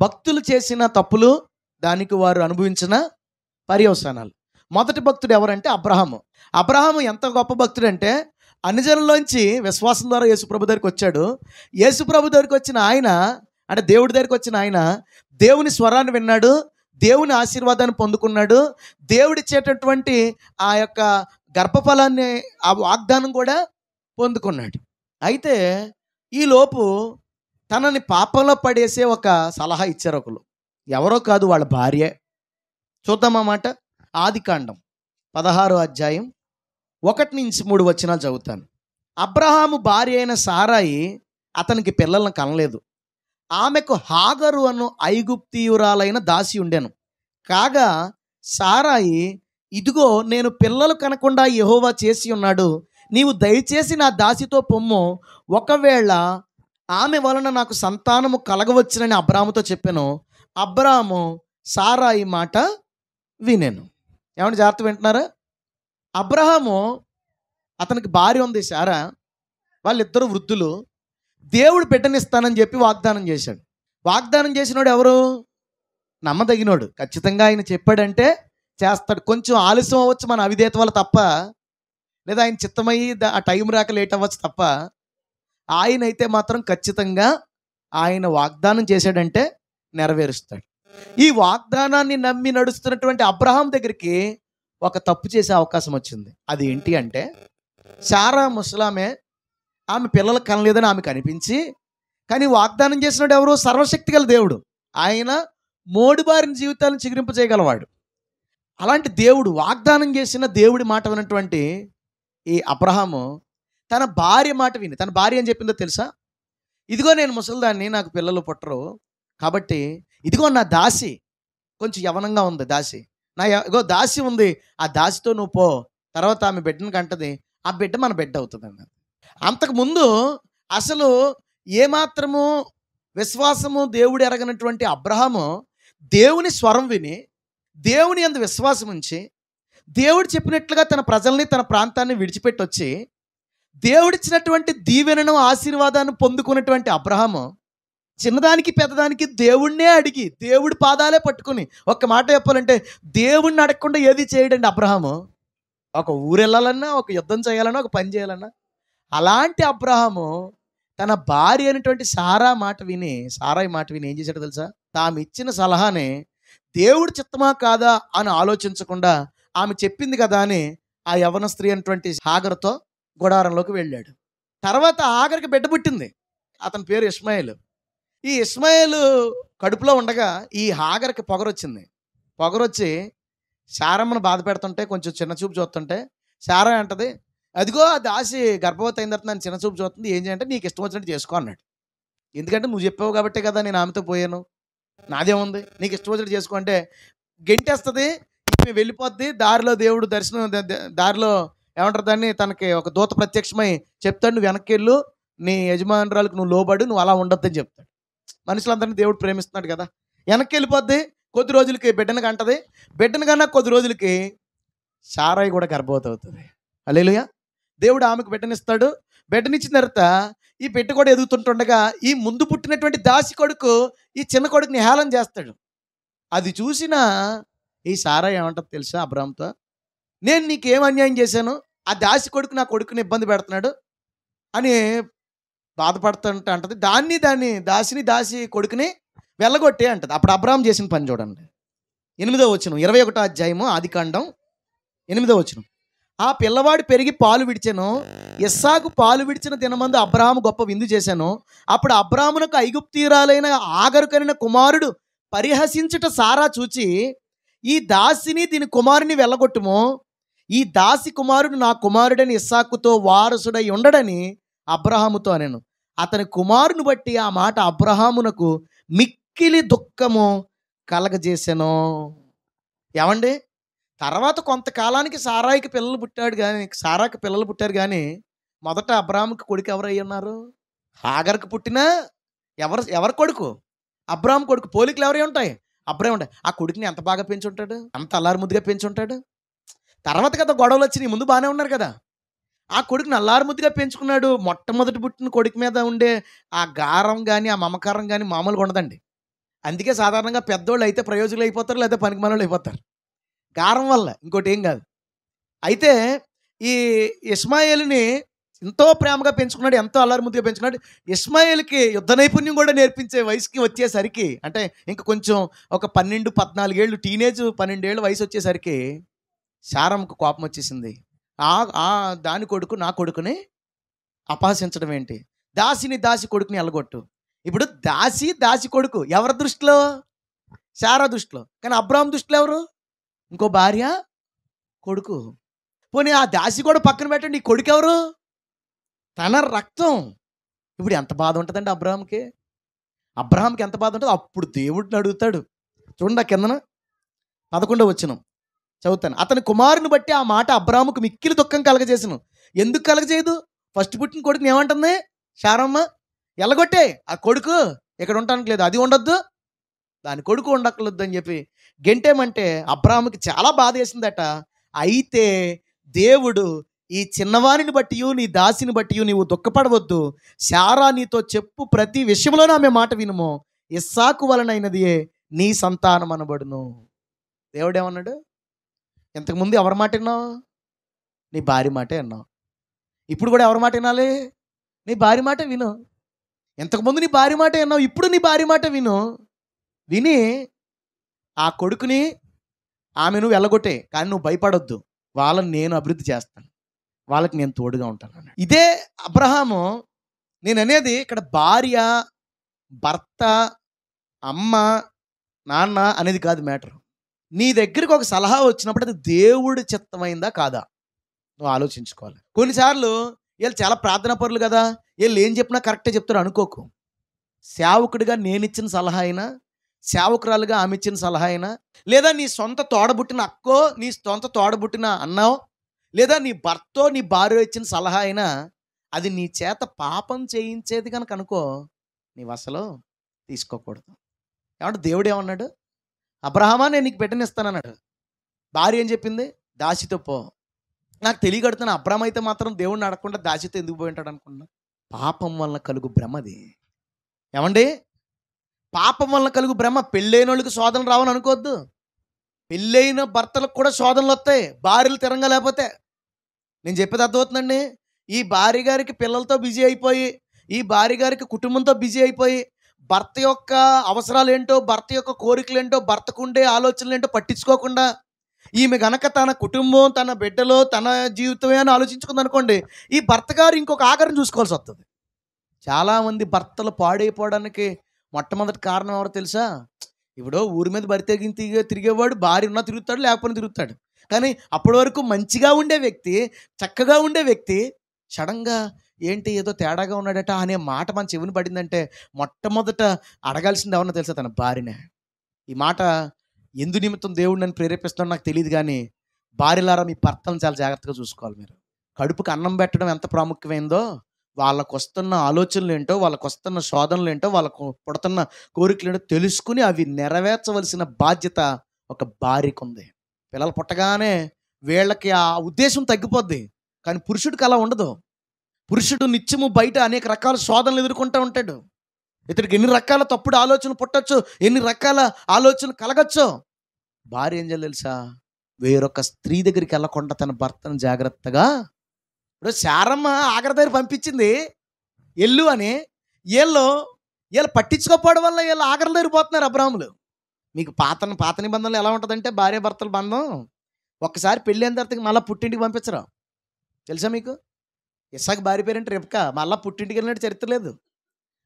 భక్తులు చేసిన తప్పులు, దానికి వారు అనుభవించిన పర్యవసానాలు. మొదటి భక్తుడు ఎవరంటే అబ్రహాము. అబ్రహాము ఎంత గొప్ప భక్తుడంటే అన్యజనుల్లోంచి విశ్వాసం ద్వారా యేసుప్రభు దగ్గరికి వచ్చాడు. యేసుప్రభు దగ్గరికి వచ్చిన ఆయన, అంటే దేవుడి దగ్గరికి వచ్చిన ఆయన, దేవుని స్వరాన్ని విన్నాడు, దేవుని ఆశీర్వాదాన్ని పొందుకున్నాడు, దేవుడిచ్చేటటువంటి ఆ యొక్క గర్భఫలాన్ని, ఆ వాగ్దానం కూడా పొందుకున్నాడు. అయితే ఈలోపు తనని పాపంలో పడేసే ఒక సలహా ఇచ్చారు ఒకరు. ఎవరో కాదు, వాళ్ళ భార్యే. చూద్దామన్నమాట. ఆదికాండం 16వ అధ్యాయం 1-3 వచనాలు చదువుతాను. అబ్రహాము భార్య అయిన సారాయి అతనికి పిల్లలను కనలేదు. ఆమెకు హాగరు అను ఐగుప్తీయురాలైన దాసి ఉండెను. కాగా సారాయి, ఇదిగో నేను పిల్లలు కనకుండా యెహోవా చేసి ఉన్నాడు, నీవు దయచేసి నా దాసితో పొమ్ము, ఒకవేళ ఆమె వలన నాకు సంతానము కలగవచ్చునని అబ్రాముతో చెప్పాను. అబ్రాము సారాయి మాట వినెను. ఏమంటే జాగ్రత్త వింటున్నారా? అబ్రహాము, అతనికి భార్య ఉంది సారా, వాళ్ళిద్దరు వృద్ధులు. దేవుడు బిడ్డనిస్తానని చెప్పి వాగ్దానం చేశాడు. వాగ్దానం చేసినోడు ఎవరు? నమ్మదగినోడు. ఖచ్చితంగా ఆయన చెప్పాడంటే చేస్తాడు. కొంచెం ఆలస్యం అవ్వచ్చు మన అవిధేయత వల్ల తప్ప, లేదా ఆయన చిత్తమయ్యి ఆ టైం రాక లేట్ అవ్వచ్చు తప్ప, ఆయన అయితే మాత్రం ఖచ్చితంగా ఆయన వాగ్దానం చేశాడంటే నెరవేరుస్తాడు. ఈ వాగ్దానాన్ని నమ్మి నడుస్తున్నటువంటి అబ్రహాం దగ్గరికి ఒక తప్పు చేసే అవకాశం వచ్చింది. అది ఏంటి అంటే, సారా ముసలామే, ఆమె పిల్లలకు కనలేదని ఆమెకు అనిపించి, కానీ వాగ్దానం చేసినాడు ఎవరు? సర్వశక్తి గల దేవుడు. ఆయన మోడుబారిన జీవితాలను చిగురింప చేయగలవాడు. అలాంటి దేవుడు, వాగ్దానం చేసిన దేవుడి మాట విన్నటువంటి ఈ అబ్రహాము తన భార్య మాట విని, తన భార్య ఏం చెప్పిందో తెలుసా? ఇదిగో నేను ముసలిదాన్ని, నాకు పిల్లలు పుట్టరు, కాబట్టి ఇదిగో నా దాసి, కొంచెం యవనంగా ఉంది దాసి, ఇగో దాసి ఉంది, ఆ దాసితో నువ్వు పో, తర్వాత ఆమె బిడ్డను కంటది, ఆ బిడ్డ మన బిడ్డ అవుతుంది అన్నది. అంతకుముందు అసలు ఏమాత్రము విశ్వాసము దేవుడు ఎరగనటువంటి అబ్రహాము దేవుని స్వరం విని, దేవుని యందు విశ్వాసం ఉంచి, దేవుడు చెప్పినట్లుగా తన ప్రజల్ని, తన ప్రాంతాన్ని విడిచిపెట్టి వచ్చి దేవుడిచ్చినటువంటి దీవెనను, ఆశీర్వాదాన్ని పొందుకున్నటువంటి అబ్రహాము చిన్నదానికి పెద్దదానికి దేవుణ్ణే అడిగి, దేవుడి పాదాలే పట్టుకుని, ఒక్క మాట చెప్పాలంటే దేవుణ్ణి అడగకుండా ఏది చేయడండి అబ్రహాము. ఒక ఊరు వెళ్ళాలన్నా, ఒక యుద్ధం చేయాలన్నా, ఒక పని చేయాలన్నా. అలాంటి అబ్రహాము తన భార్య అయినటువంటి సారాయి మాట విని ఏం చేశాడో తెలుసా? తాము ఇచ్చిన సలహాని దేవుడి చిత్తమా కాదా అని ఆలోచించకుండా, ఆమె చెప్పింది కదా అని ఆ యవన స్త్రీ అయినటువంటి హాగరుతో గుడారంలోకి వెళ్ళాడు. తర్వాత హాగరుకి బిడ్డ పుట్టింది. అతని పేరు ఇష్మాయేలు. ఈ ఇష్మాయేలు కడుపులో ఉండగా ఈ హాగరుకి పొగరొచ్చింది. పొగరొచ్చి శారమ్మను బాధ పెడుతుంటే, కొంచెం చిన్న చూపు చూస్తుంటే, శారా అంటది, అదిగో ఆ దాసి గర్భవతి అయిన తర్వాత నన్ను చిన్న చూపు చూస్తుంది, ఏం చేయంటే నీకు ఇష్టం వచ్చినట్టు చేసుకో అన్నాడు. ఎందుకంటే నువ్వు చెప్పావు కాబట్టే కదా నేను ఆమెతో పోయాను, నాదేముంది, నీకు ఇష్టం వచ్చినట్టు చేసుకో అంటే గెంటేస్తుంది, ఈమె వెళ్ళిపోద్ది. దారిలో దేవుడు దారిలో ఏమంటారు దాన్ని, తనకి ఒక దూత ప్రత్యక్షమై చెప్తాడు, నువ్వు వెనక్కి వెళ్ళు, నీ యజమానురాలకు నువ్వు లోబడు, నువ్వు అలా ఉండొద్దని చెప్తాడు. మనుషులందరినీ దేవుడు ప్రేమిస్తున్నాడు కదా. వెనక్కి వెళ్ళిపోద్ది, కొద్ది రోజులకి బిడ్డను కంటది. బిడ్డను కన్నా కొద్ది రోజులకి సారాయి కూడా గర్భవతి అవుతుంది. హల్లెలూయా. దేవుడు ఆమెకు బిడ్డనిస్తాడు. బిడ్డనిచ్చిన తర్వాత ఈ బిడ్డ కూడా ఎదుగుతుంటుండగా ఈ ముందు పుట్టినటువంటి దాసి కొడుకు ఈ చిన్న కొడుకుని హేళన చేస్తాడు. అది చూసిన ఈ సారాయి ఏమంటది తెలుసా అబ్రాహాముతో? నేను నీకేం అన్యాయం చేశాను? ఆ దాసి కొడుకు నా కొడుకుని ఇబ్బంది పెడుతున్నాడు అని బాధపడుతుంటే అంటది, దాసి కొడుకుని వెళ్ళగొట్టే అంటది. అప్పుడు అబ్రాహాము చేసిన పని చూడండి. 8వ వచనం, 21వ అధ్యాయము ఆదికాండం 8వ వచనం. ఆ పిల్లవాడు పెరిగి పాలు విడిచెను. ఇస్సాకు పాలు విడిచిన దినమందు అబ్రహాము గొప్ప విందు చేశాను. అప్పుడు అబ్రాహామునకు ఐగుప్తీయురాలైన హాగరు కనిన కుమారుడు పరిహసించుట సారా చూచి, ఈ దాసిని దీని కుమారుని వెళ్ళగొట్టుము, ఈ దాసి కుమారుడు నా కుమారుడని ఇస్సాకుతో వారసుడై ఉండడని అబ్రహాముతో అనెను. అతని కుమారుని బట్టి ఆ మాట అబ్రహామునకు మిక్కిలి దుఃఖము కలగజేసెను. ఏమండి, తర్వాత కొంతకాలానికి సారాకి పిల్లలు పుట్టారు కానీ మొదట అబ్రాహాముకి కొడుకు ఎవరు అయ్యి ఉన్నారు? హాగర్కి పుట్టిన ఎవరి కొడుకు? అబ్రాహాము కొడుకు. పోలికలు ఎవరై ఉంటాయి? అబ్రాహాము ఉంటాయి. ఆ కొడుకుని ఎంత బాగా పెంచుంటాడు, అంత అల్లారు ముద్దుగా పెంచుంటాడు. తర్వాత కదా గొడవలు వచ్చినాయి, ముందు బాగానే ఉన్నారు కదా. ఆ కొడుకుని అల్లారు ముద్దుగా పెంచుకున్నాడు. మొట్టమొదటి పుట్టిన కొడుకు మీద ఉండే ఆ గారం కానీ, ఆ మమకారం కానీ మామూలుగా ఉండదండి. అందుకే సాధారణంగా పెద్దోళ్ళు అయితే ప్రయోజకులు అయిపోతారు, లేదా పనికిమాలోళ్ళు అయిపోతారు. గారం వల్ల, ఇంకోటి ఏం కాదు. అయితే ఈ ఇష్మాయేలుని ఎంతో ప్రేమగా పెంచుకున్నాడు, ఎంతో అల్లరిముద్దుగా పెంచుకున్నాడు. ఇష్మాయేలుకి యుద్ధ నైపుణ్యం కూడా నేర్పించే వయసుకి వచ్చేసరికి, అంటే ఇంక కొంచెం ఒక 12, 14 ఏళ్ళు, టీనేజ్ 12 ఏళ్ళ వయసు వచ్చేసరికి శారమ్మకు కోపం వచ్చేసింది. ఆ ఆ దాని కొడుకు నా కొడుకుని అపహసించడం ఏంటి, దాసిని దాసి కొడుకుని ఎలగొట్టు. ఇప్పుడు దాసి కొడుకు ఎవరి దృష్టిలో? శారా దృష్టిలో. కానీ అబ్రాహాం దృష్టిలో ఎవరు? ఇంకో భార్య కొడుకు. పోనీ ఆ దాసి కూడా పక్కన పెట్టండి, ఈ కొడుకు ఎవరు? తన రక్తం. ఇప్పుడు ఎంత బాధ ఉంటుందండి అబ్రహాంకి ఎంత బాధ ఉంటుంది? అప్పుడు దేవుడిని అడుగుతాడు. చూడండి ఆ కిందన 11వ వచనం చదువుతాను. అతని కుమారుని బట్టి ఆ మాట అబ్రాహాముకు మిక్కిలి దుఃఖం కలగజేసను. ఎందుకు కలగజేయదు? ఫస్ట్ పుట్టిన కొడుకుని ఏమంటుంది శారమ్మ? ఎల్లగొట్టే, ఆ కొడుకు ఇక్కడ ఉండటానికి లేదు, అది ఉండొద్దు, దాని కొడుకు ఉండక్కర్లేదు అని చెప్పి గెంటేమంటే అబ్రాహాముకి చాలా బాధ వేసిందట. అయితే దేవుడు ఈ చిన్నవారిని బట్టి, నీ దాసిని బట్టి నీవు దుఃఖపడవద్దు, శారా నీతో చెప్పు ప్రతి విషయంలోనూ ఆమె మాట వినుము, ఇస్సాకు వలనైనదియే నీ సంతానం అనబడును. దేవుడేమన్నాడు? ఇంతకుముందు ఎవరి మాట విన్నావు? నీ భార్య మాటే విన్నావు. ఇప్పుడు కూడా ఎవరి మాట వినాలి? నీ భార్య మాట విను. ఇంతకుముందు నీ భార్య మాట విన్నావు, ఇప్పుడు నీ భార్య మాట విను. విని ఆ కొడుకుని ఆమెను వెళ్ళగొట్టే, కానీ నువ్వు భయపడొద్దు, వాళ్ళని నేను అభివృద్ధి చేస్తాను, వాళ్ళకి నేను తోడుగా ఉంటాను అన్నాడు. ఇదే అబ్రహాము. నేను అనేది ఇక్కడ భార్య, భర్త, అమ్మ, నాన్న అనేది కాదు మ్యాటర్. నీ దగ్గరికి ఒక సలహా వచ్చినప్పుడు అది దేవుడి చిత్తమైందా కాదా నువ్వు ఆలోచించుకోవాలి. కొన్నిసార్లు వీళ్ళు చాలా ప్రార్థనా పరులు కదా, వీళ్ళు ఏం చెప్పినా కరెక్టే చెప్తారు అనుకోకు. సేవకుడిగా నేను ఇచ్చిన సలహా అయినా, సేవకురాలుగా ఆమె ఇచ్చిన సలహా అయినా, లేదా నీ సొంత తోడబుట్టిన అక్కో, నీ సొంత తోడబుట్టిన అన్నావు, లేదా నీ భర్తో నీ భార్య ఇచ్చిన సలహా అయినా, అది నీ చేత పాపం చేయించేది కనుక అనుకో, నీవు అసలు తీసుకోకూడదు. ఏమంటే దేవుడు ఏమన్నాడు? అబ్రహామా నేను నీకు బిడ్డనిస్తానన్నాడు. భార్య ఏం చెప్పింది? దాసితో పో. నాకు తెలియగడుతున్నా, అబ్రహాం అయితే మాత్రం దేవుడిని అడగకుండా దాసితో ఎందుకు పోయి ఉంటాడు అనుకున్నా. పాపం వల్ల కలుగు భ్రమది. ఏమండి? పాపం వల్ల కలుగు భ్రమ. పెళ్ళైన వాళ్ళకి శోధనలు రావని అనుకోవద్దు. పెళ్ళైన భర్తలకు కూడా శోధనలు వస్తాయి, భార్యలు తిరంగా లేకపోతే. నేను చెప్పేది అర్థమవుతుందండి. ఈ భార్య గారికి పిల్లలతో బిజీ అయిపోయి, ఈ భార్య గారికి కుటుంబంతో బిజీ అయిపోయి, భర్త యొక్క అవసరాలు ఏంటో, భర్త యొక్క కోరికలు ఏంటో, భర్తకు ఉండే ఆలోచనలు ఏంటో పట్టించుకోకుండా, ఈమె గనక తన కుటుంబం, తన బిడ్డలో, తన జీవితమే అని ఆలోచించుకుంది అనుకోండి, ఈ భర్త గారు ఇంకొక ఆఖరిని చూసుకోవాల్సి వస్తుంది. చాలామంది భర్తలు పాడైపోవడానికి మొట్టమొదటి కారణం ఎవరో తెలుసా? ఇప్పుడు ఊరి మీద బరి తిరిగేవాడు భార్య ఉన్నా తిరుగుతాడు, లేకపోయినా తిరుగుతాడు. కానీ అప్పటి వరకు మంచిగా ఉండే వ్యక్తి, చక్కగా ఉండే వ్యక్తి సడన్గా ఏంటి ఏదో తేడాగా ఉన్నాడట అనే మాట మన చెవిని పడిందంటే మొట్టమొదట అడగాల్సింది ఎవరన్నా తెలుసా? తన భార్యనే. ఈ మాట ఎందు నిమిత్తం దేవుడు నన్ను ప్రేరేపిస్తున్నాడు నాకు తెలియదు, కానీ భార్యలారా మీ భర్తలను చాలా జాగ్రత్తగా చూసుకోవాలి. మీరు కడుపుకి అన్నం పెట్టడం ఎంత ప్రాముఖ్యమైందో, వాళ్ళకు వస్తున్న ఆలోచనలు ఏంటో, వాళ్ళకు వస్తున్న శోధనలు ఏంటో, వాళ్ళకు పుడుతున్న కోరికలు ఏంటో తెలుసుకుని అవి నెరవేర్చవలసిన బాధ్యత ఒక భార్యకు ఉంది. పిల్లలు పుట్టగానే వీళ్ళకి ఆ ఉద్దేశం తగ్గిపోద్ది, కానీ పురుషుడికి అలా ఉండదు. పురుషుడు నిత్యము బయట అనేక రకాల శోధనలు ఎదుర్కొంటూ ఉంటాడు. ఇతడికి ఎన్ని రకాల తప్పుడు ఆలోచనలు పుట్టచ్చు, ఎన్ని రకాల ఆలోచనలు కలగచ్చు. భార్య ఏం చేయాలి తెలుసా? వేరొక స్త్రీ దగ్గరికి వెళ్ళకుండా తన భర్తను జాగ్రత్తగా. ఇప్పుడు శారమ్మ ఆఖరి దగ్గర పంపించింది ఎల్లు అని, వీళ్ళు పట్టించుకోకపోవడం వల్ల వీళ్ళు ఆఖరి దగ్గర పోతున్నారు అబ్రాహ్ములు. మీకు పాత నిబంధనలు ఎలా ఉంటుందంటే, భార్య భర్తల బంధం ఒక్కసారి పెళ్ళి అయిన తర్వాత మళ్ళీ పుట్టింటికి పంపించరు. తెలుసా మీకు? ఇస్సాకు భార్య పేరంటే రెబ్కా, మళ్ళీ పుట్టింటికి వెళ్ళినట్టు చరిత్ర లేదు.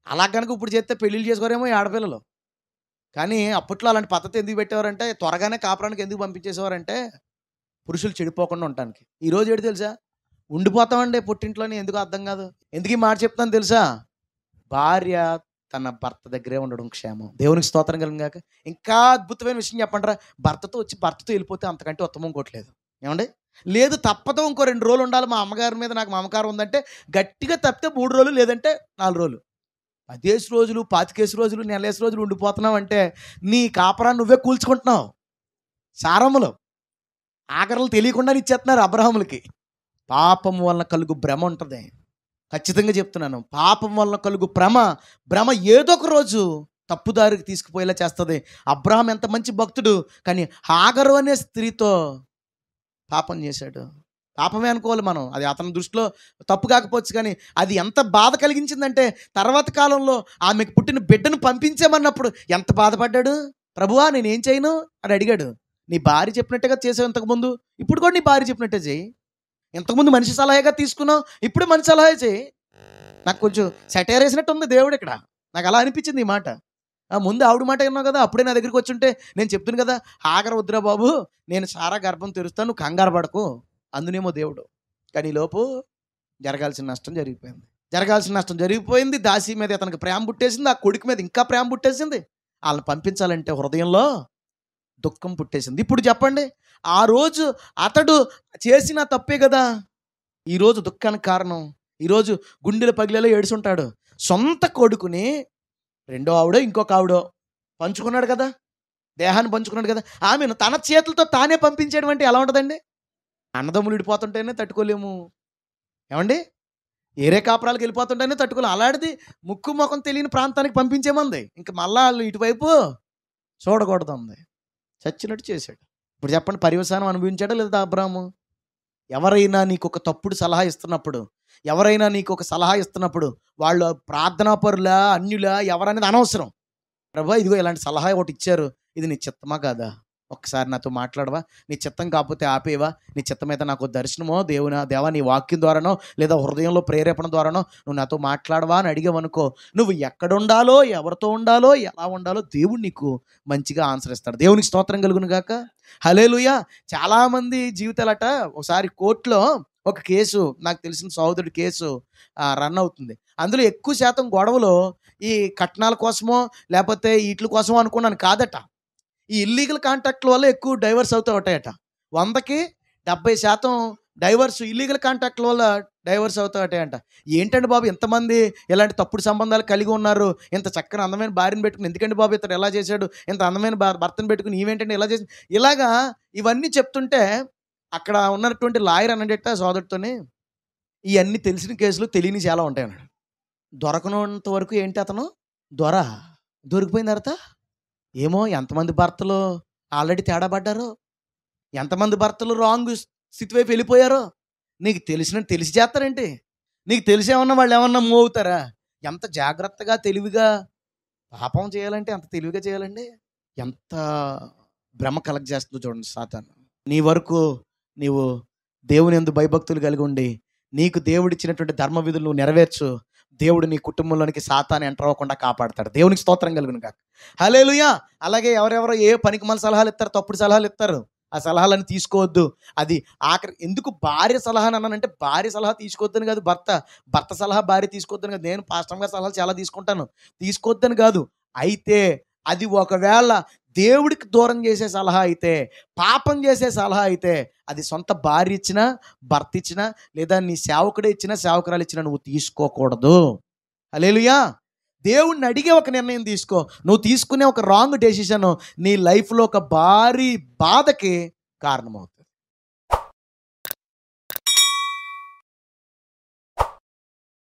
అలా కనుక ఇప్పుడు చేస్తే పెళ్ళిళ్ళు చేసుకోరేమో ఈ ఆడపిల్లలు. కానీ అప్పట్లో అలాంటి పద్ధతి ఎందుకు పెట్టేవారంటే, త్వరగానే కాపురానికి ఎందుకు పంపించేసేవారంటే పురుషులు చెడిపోకుండా ఉండటానికి. ఈరోజు ఏంటి తెలుసా? ఉండిపోతామండి పుట్టింట్లోని, ఎందుకు అర్థం కాదు. ఎందుకు ఈ మాట చెప్తాను తెలుసా? భార్య తన భర్త దగ్గరే ఉండడం క్షేమం. దేవునికి స్తోత్రం కలిగాక. ఇంకా అద్భుతమైన విషయం చెప్పంటారా? భర్తతో వచ్చి భర్తతో వెళ్ళిపోతే అంతకంటే ఉత్తమం ఇంకోట్లేదు. ఏమండి? లేదు తప్పదో ఇంకో 2 రోజులు ఉండాలి, మా అమ్మగారి మీద నాకు మమకారం ఉందంటే గట్టిగా తప్పితే 3 రోజులు, లేదంటే 4 రోజులు. 10 రోజులు, 25 రోజులు, 40 రోజులు ఉండిపోతున్నావు అంటే నీ కాపురాన్ని నువ్వే కూల్చుకుంటున్నావు. సారములు ఆఖరులు తెలియకుండా ఇచ్చేస్తున్నారు అబ్రహాములకి. పాపం వలన కలుగు భ్రమ ఉంటుంది. ఖచ్చితంగా చెప్తున్నాను, పాపం వలన కలుగు భ్రమ ఏదో ఒక రోజు తప్పుదారికి తీసుకుపోయేలా చేస్తుంది. అబ్రహాం ఎంత మంచి భక్తుడు, కానీ హాగరు అనే స్త్రీతో పాపం చేశాడు. పాపమే అనుకోవాలి మనం, అది అతని దృష్టిలో తప్పు కాకపోవచ్చు, కానీ అది ఎంత బాధ కలిగించిందంటే తర్వాత కాలంలో ఆమెకు పుట్టిన బిడ్డను పంపించామన్నప్పుడు ఎంత బాధపడ్డాడు. ప్రభువా నేనేం చేయను అని అడిగాడు. నీ భార్య చెప్పినట్టుగా చేసావు ఇంతకుముందు, ఇప్పుడు కూడా నీ భార్య చెప్పినట్టే చేయి. ఇంతకుముందు మనిషి సలహాగా తీసుకున్నావు, ఇప్పుడు మనిషి సలహా చేయి. నాకు కొంచెం సెటైర్ వేసినట్టు ఉంది దేవుడు ఇక్కడ, నాకు అలా అనిపించింది ఈ మాట. ముందు ఆవిడ మాట విన్నావు కదా, అప్పుడే నా దగ్గరికి వచ్చి ఉంటే నేను చెప్తున్నా కదా, హాగరు వద్దురా బాబు, నేను సారా గర్భం తెరుస్తాను, నువ్వు కంగారు పడకు అందునేమో దేవుడు. కానీ లోపు జరగాల్సిన నష్టం జరిగిపోయింది. దాసి మీద అతనికి ప్రేమ పుట్టేసింది, ఆ కొడుకు మీద ఇంకా ప్రేమ పుట్టేసింది. వాళ్ళని పంపించాలంటే హృదయంలో దుఃఖం పుట్టేసింది. ఇప్పుడు చెప్పండి, ఆ రోజు అతడు చేసిన తప్పే కదా ఈరోజు దుఃఖానికి కారణం. ఈరోజు గుండెల పగిలేలో ఏడుచుంటాడు. సొంత కొడుకుని రెండో ఆవిడో ఇంకొక ఆవిడో పంచుకున్నాడు కదా, దేహాన్ని పంచుకున్నాడు కదా, ఆమెను తన చేతులతో తానే పంపించేయడం అంటే ఎలా ఉంటుందండి? అన్నదమ్ములు విడిపోతుంటేనే తట్టుకోలేము ఏమండి, ఏరే కాపురాలకు వెళ్ళిపోతుంటేనే తట్టుకోలేము. అలాంటిది ముక్కు ముఖం తెలియని ప్రాంతానికి పంపించేమంది, ఇంకా మళ్ళా వాళ్ళు ఇటువైపు చూడకూడదు అంది. చచ్చినట్టు చేశాడు. ఇప్పుడు చెప్పండి, పర్యవసానం అనుభవించాడా లేదా అబ్రాహాము? ఎవరైనా నీకు ఒక తప్పుడు సలహా ఇస్తున్నప్పుడు, వాళ్ళు ప్రార్థనాపరులా అన్యులా ఎవరనేది అనవసరం. ప్రభా ఇదిగో ఇలాంటి సలహా ఒకటి ఇచ్చారు, ఇది నీ చిత్తమా కాదా, ఒక్కసారి నాతో మాట్లాడవా, నీ చిత్తం కాకపోతే ఆపేవా, నీ చిత్తం అయితే నాకు దర్శనమో దేవా నీ వాక్యం ద్వారానో లేదా హృదయంలో ప్రేరేపణ ద్వారానో నువ్వు నాతో మాట్లాడవా అని అడిగావనుకో, నువ్వు ఎక్కడ ఉండాలో, ఎవరితో ఉండాలో, ఎలా ఉండాలో దేవుడు నీకు మంచిగా ఆన్సర్ ఇస్తాడు. దేవునికి స్తోత్రం కలుగును గాక. హల్లెలూయా. చాలామంది జీవితాలట, ఒకసారి కోర్టులో ఒక కేసు, నాకు తెలిసిన సహోదరుడి కేసు రన్ అవుతుంది. అందులో ఎక్కువ శాతం గొడవలు ఈ కట్నాల కోసమో లేకపోతే వీటి కోసమో అనుకున్నాను కాదట, ఈ ఇల్లీగల్ కాంటాక్ట్ల వల్ల ఎక్కువ డైవర్స్ అవుతూ ఉంటాయట. 100కి 70% డైవర్స్ ఇల్లీగల్ కాంటాక్ట్ల వల్ల డైవర్స్ అవుతూ ఉంటాయంట. ఏంటండి బాబు ఇంతమంది ఇలాంటి తప్పుడు సంబంధాలు కలిగి ఉన్నారు, ఇంత చక్కని అందమైన భార్యను పెట్టుకుని ఎందుకండి బాబు ఇతడు ఎలా చేశాడు, ఇంత అందమైన భర్తను పెట్టుకుని ఈవేంటండి ఎలా చేసి, ఇలాగా ఇవన్నీ చెప్తుంటే అక్కడ ఉన్నటువంటి లాయర్ అన్నట్ట సోదరుడితోని, ఇవన్నీ తెలిసిన కేసులు తెలియని చాలా ఉంటాయి అన్నాడు. దొరకనంత వరకు ఏంటి అతను దొరికిపోయిన తర్వాత ఏమో ఎంతమంది భర్తలు ఆల్రెడీ తేడా పడ్డారో, ఎంతమంది భర్తలు రాంగ్ స్థితి వైపు వెళ్ళిపోయారో నీకు తెలిసి చేస్తారేంటి? నీకు తెలిసేమన్నా వాళ్ళు ఏమన్నా మూవ్ అవుతారా? ఎంత జాగ్రత్తగా తెలివిగా పాపం చేయాలంటే అంత తెలివిగా చేయాలండి. ఎంత భ్రమ కలెక్ట్ చేస్తుందో చూడండి సాతాను. నీ వరకు నీవు దేవుని యందు భయభక్తులు కలిగి ఉండి నీకు దేవుడు ఇచ్చినటువంటి ధర్మ విధులు నువ్వు నెరవేర్చు, దేవుడు నీ కుటుంబంలోనికి సాతాను ఎంటర్ అవ్వకుండా కాపాడతాడు. దేవునికి స్తోత్రం కలుగును గాక. హల్లెలూయా. అలాగే ఎవరెవరో ఏ పనికిమాల సలహాలు ఇస్తారు, తప్పుడు సలహాలు ఇస్తారు, ఆ సలహాలను తీసుకోవద్దు. అది ఆఖరి ఎందుకు భార్య సలహా అన్నానంటే, భార్య సలహా తీసుకోవద్దని కాదు, భర్త సలహా భార్య తీసుకోవద్దని కాదు. నేను పాస్టర్ గారి సలహాలు చాలా తీసుకుంటాను, తీసుకోవద్దని కాదు. అయితే అది ఒకవేళ దేవుడికి దూరం చేసే సలహా అయితే, పాపం చేసే సలహా అయితే, అది సొంత భార్య ఇచ్చినా, భర్త ఇచ్చినా, లేదా నీ సేవకుడే ఇచ్చినా, సేవకురాలు ఇచ్చినా నువ్వు తీసుకోకూడదు. హల్లెలూయా. దేవుణ్ణి అడిగే ఒక నిర్ణయం తీసుకో. నువ్వు తీసుకునే ఒక రాంగ్ డెసిషన్ నీ లైఫ్లో ఒక భారీ బాధకి కారణమవుతుంది.